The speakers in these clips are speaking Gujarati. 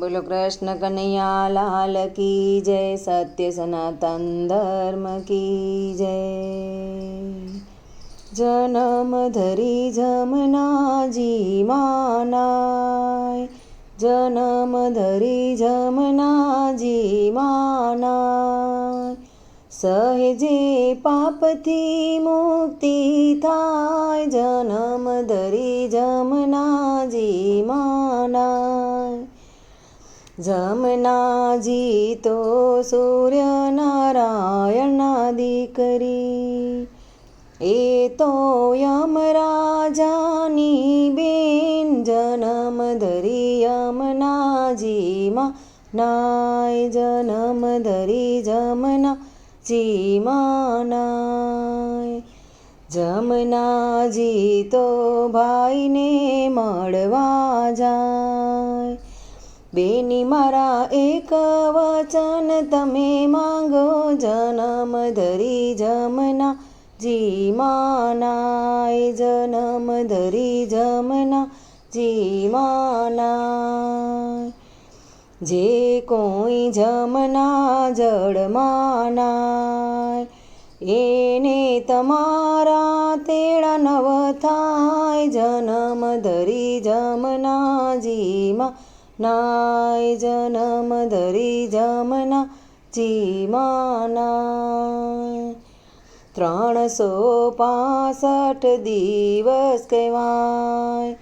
बोलो कृष्ण कन्हैया लाल की जय। सत्य सनातन धर्म की जय। जन्म धरी जमनाजी मानाय, जन्म धरी जमनाजी मानाय। સહેજે પાપથી મુક્તિ થાય, જન્મ ધરી જમનાજી માનાય। જમનાજી તો સૂર્યનારાયણના દીકરી, એ તો યમરાજાની બેન। જન્મ ધરી યમનાજી માનાય, જન્મ ધરી જમનાજી માનાય। જમનાજી તો ભાઈને મળવા જાય, બેની મારા એક વચન તમે માંગો। જન્મ ધરી જમનાજી માનાય, જન્મ ધરી જમનાજી માનાય। જે કોઈ જમના જળમાં નાય, એને તમારા તેડા નવ થાય। જન્મ ધરી જમનાજી માનાય, જન્મ ધરી જમનાજી માનાય। 365 દિવસ કહેવાય,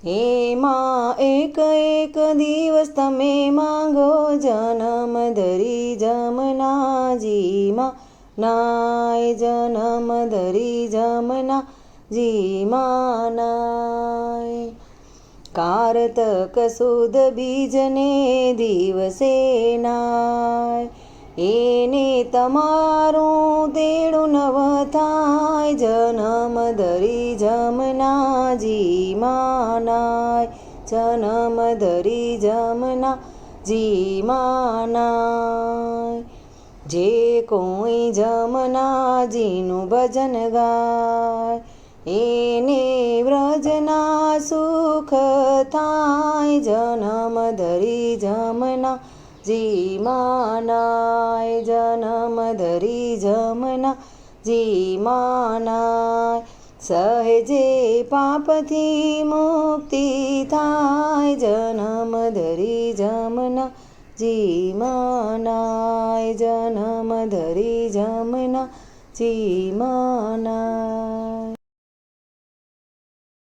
એમાં એક એક દિવસ તમે માંગો। જન્મ ધરી જમનાજી માનાય, જન્મ ધરી જમનાજી માનાય। કારતક સુદ બીજને દિવસે નાય, એને તમારું તેડું નવ થાય। જન્મ ધરી જમનાજી માનાય, જન્મ ધરી જમનાજી માનાય। જે કોઈ જમનાજીનું ભજન ગાય, એને વ્રજના સુખ થાય। જન્મ ધરી જમનાજી માનાય, જન્મ ધરી જમનાજી માનાય। સહેજે પાપથી મુક્તિ થાય, જન્મ ધરી જમનાજી માનાય, જન્મ ધરી જમનાજી માનાય।